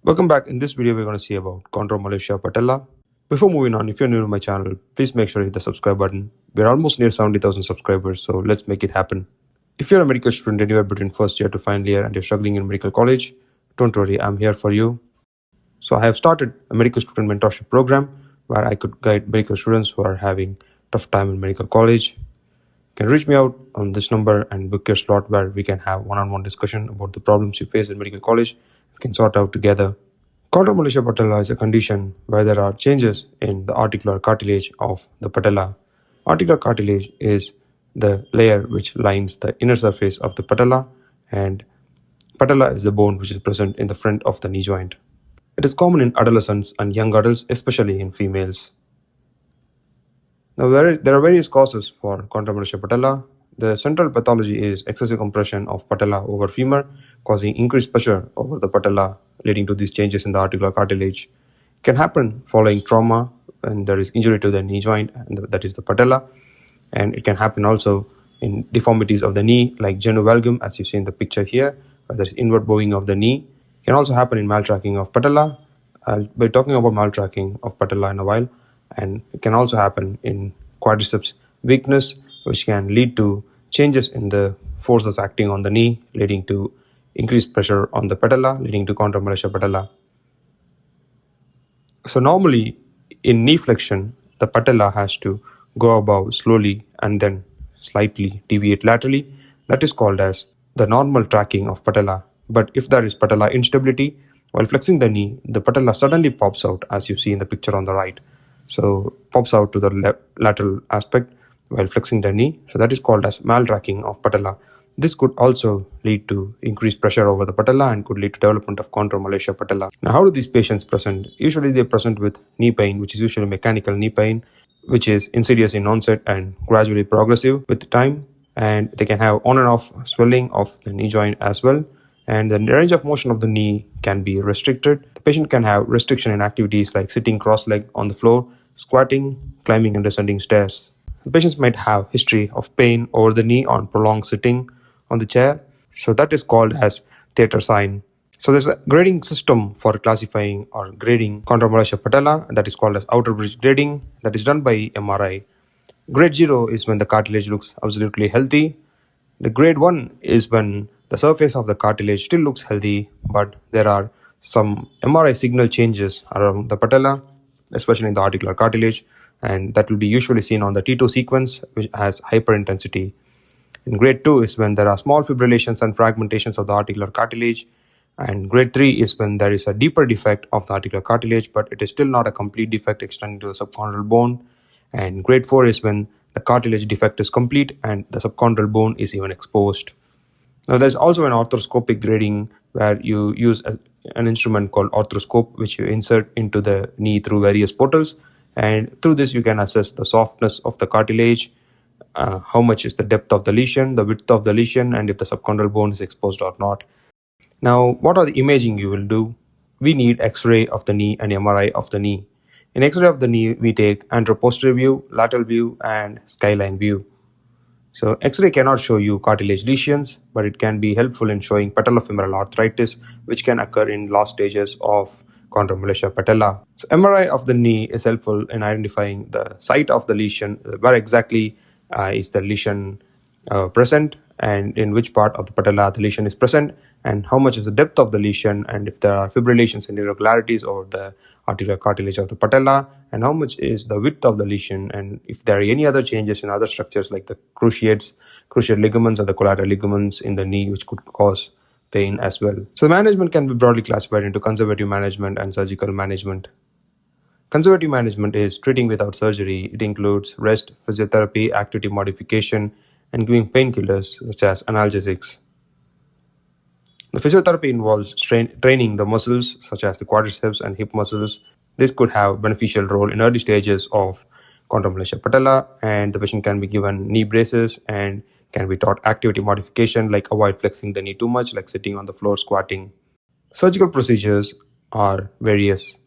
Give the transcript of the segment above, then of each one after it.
Welcome back. In this video, we're going to see about Chondromalacia patella. Before moving on, if you're new to my channel, please make sure you hit the subscribe button. We're almost near 70,000 subscribers, so let's make it happen. If you're a medical student anywhere between first year to final year and you're struggling in medical college, don't worry, I'm here for you. So I have started a medical student mentorship program where I could guide medical students who are having tough time in medical college. You can reach me out on this number and book your slot where we can have one-on-one discussion about the problems you face in medical college. We can sort out together. Chondromalacia patella is a condition where there are changes in the articular cartilage of the patella. Articular cartilage is the layer which lines the inner surface of the patella, and patella is the bone which is present in the front of the knee joint. It is common in adolescents and young adults, especially in females. Now, there are various causes for chondromalacia patella. The central pathology is excessive compression of patella over femur, causing increased pressure over the patella, leading to these changes in the articular cartilage. It can happen following trauma when there is injury to the knee joint, and that is the patella. And it can happen also in deformities of the knee, like genu valgum, as you see in the picture here, where there is inward bowing of the knee. It can also happen in maltracking of patella. I'll be talking about maltracking of patella in a while. And it can also happen in quadriceps weakness, which can lead to changes in the forces acting on the knee, leading to increased pressure on the patella, leading to chondromalacia patella. So normally in knee flexion, the patella has to go above slowly and then slightly deviate laterally. That is called as the normal tracking of patella. But if there is patella instability, while flexing the knee, the patella suddenly pops out, as you see in the picture on the right. So pops out to the lateral aspect while flexing the knee. So that is called as maltracking of patella. This could also lead to increased pressure over the patella and could lead to development of chondromalacia patella. Now, how do these patients present? Usually they present with knee pain, which is usually mechanical knee pain, which is insidious in onset and gradually progressive with time. And they can have on and off swelling of the knee joint as well. And the range of motion of the knee can be restricted. The patient can have restriction in activities like sitting cross-legged on the floor, squatting, climbing and descending stairs. The patients might have history of pain over the knee on prolonged sitting on the chair. So that is called as theater sign. So there's a grading system for classifying or grading chondromalacia patella, that is called as outer bridge grading, that is done by MRI. Grade 0 is when the cartilage looks absolutely healthy. The grade 1 is when the surface of the cartilage still looks healthy, but there are some MRI signal changes around the patella, especially in the articular cartilage, and that will be usually seen on the T2 sequence, which has hyperintensity. In grade 2 is when there are small fibrillations and fragmentations of the articular cartilage, and grade 3 is when there is a deeper defect of the articular cartilage, but it is still not a complete defect extending to the subchondral bone. And grade 4 is when the cartilage defect is complete and the subchondral bone is even exposed. Now, there's also an arthroscopic grading where you use an instrument called arthroscope, which you insert into the knee through various portals. And through this, you can assess the softness of the cartilage, how much is the depth of the lesion, the width of the lesion, and if the subchondral bone is exposed or not. Now, what are the imaging you will do? We need X-ray of the knee and MRI of the knee. In X-ray of the knee, we take anteroposterior view, lateral view, and skyline view. So X-ray cannot show you cartilage lesions, but it can be helpful in showing patellofemoral arthritis, which can occur in last stages of chondromalacia patella. So MRI of the knee is helpful in identifying the site of the lesion, where exactly is the lesion present, and in which part of the patella the lesion is present, and how much is the depth of the lesion, and if there are fibrillations and irregularities over the articular cartilage of the patella, and how much is the width of the lesion, and if there are any other changes in other structures like the cruciate ligaments or the collateral ligaments in the knee, which could cause pain as well. So management can be broadly classified into conservative management and surgical management. Conservative management is treating without surgery. It includes rest, physiotherapy, activity modification, and giving painkillers such as analgesics. The physiotherapy involves training the muscles such as the quadriceps and hip muscles. This could have beneficial role in early stages of chondromalacia patella, and the patient can be given knee braces and can be taught activity modification like avoid flexing the knee too much, like sitting on the floor, squatting. Surgical procedures are various.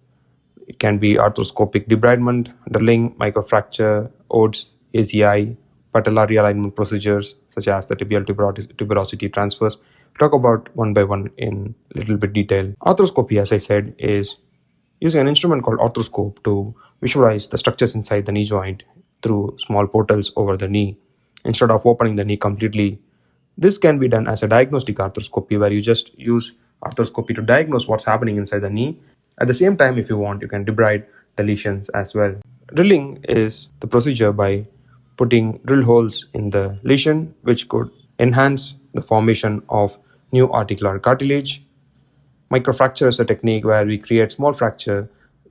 It can be arthroscopic debridement, drilling, microfracture, ODS, ACI, patella realignment procedures such as the tibial tuberosity transfers, talk about one by one in a little bit detail. Arthroscopy, as I said, is using an instrument called arthroscope to visualize the structures inside the knee joint through small portals over the knee instead of opening the knee completely. This can be done as a diagnostic arthroscopy, where you just use arthroscopy to diagnose what's happening inside the knee. At the same time, if you want, you can debride the lesions as well. Drilling is the procedure by putting drill holes in the lesion, which could enhance the formation of new articular cartilage. Microfracture is a technique where we create small fracture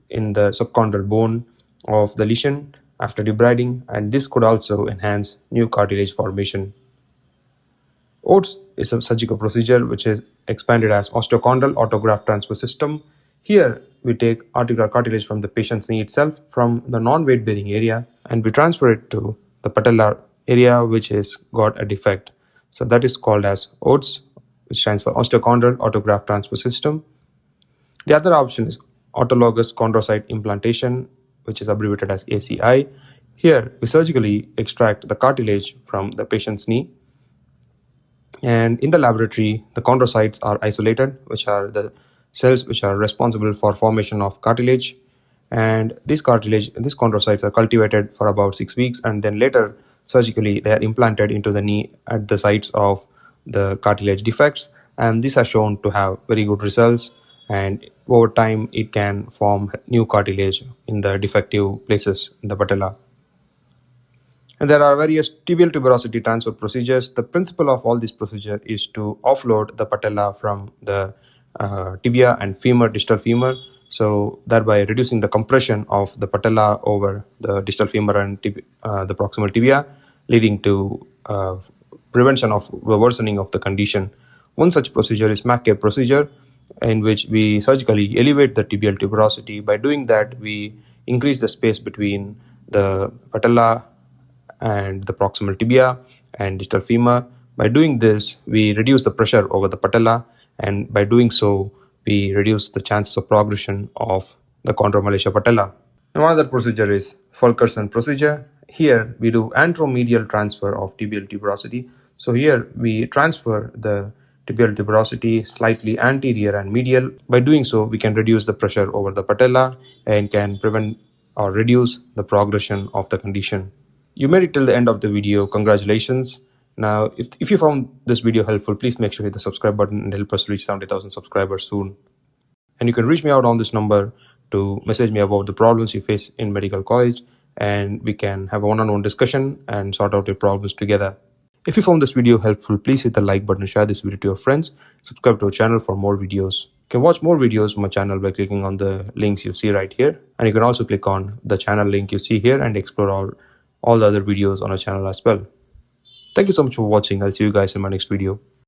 in the subchondral bone of the lesion after debriding, and this could also enhance new cartilage formation. OATS is a surgical procedure which is expanded as osteochondral autograft transfer system. Here, we take articular cartilage from the patient's knee itself from the non-weight bearing area, and we transfer it to the patellar area which is got a defect. So that is called as OATS, which stands for osteochondral autograft transfer system. The other option is autologous chondrocyte implantation, which is abbreviated as ACI. Here, we surgically extract the cartilage from the patient's knee, and in the laboratory, the chondrocytes are isolated, which are the cells which are responsible for formation of cartilage. And these chondrocytes are cultivated for about 6 weeks, and then later surgically they are implanted into the knee at the sites of the cartilage defects. And these are shown to have very good results, and over time it can form new cartilage in the defective places in the patella. And there are various tibial tuberosity transfer procedures. The principle of all these procedures is to offload the patella from the tibia and femur, distal femur, so thereby reducing the compression of the patella over the distal femur and the proximal tibia, leading to prevention of the worsening of the condition. One such procedure is McCabe procedure, in which we surgically elevate the tibial tuberosity. By doing that, we increase the space between the patella and the proximal tibia and distal femur. By doing this, we reduce the pressure over the patella, and by doing so, we reduce the chances of progression of the chondromalacia patella. Another procedure is Fulkerson procedure. Here, we do anteromedial transfer of tibial tuberosity. So here, we transfer the tibial tuberosity slightly anterior and medial. By doing so, we can reduce the pressure over the patella and can prevent or reduce the progression of the condition. You made it till the end of the video. Congratulations. Now, if you found this video helpful, please make sure to hit the subscribe button and help us reach 70,000 subscribers soon. And you can reach me out on this number to message me about the problems you face in medical college, and we can have a one-on-one discussion and sort out your problems together. If you found this video helpful, please hit the like button and share this video to your friends. Subscribe to our channel for more videos. You can watch more videos on my channel by clicking on the links you see right here. And you can also click on the channel link you see here and explore all the other videos on our channel as well. Thank you so much for watching. I'll see you guys in my next video.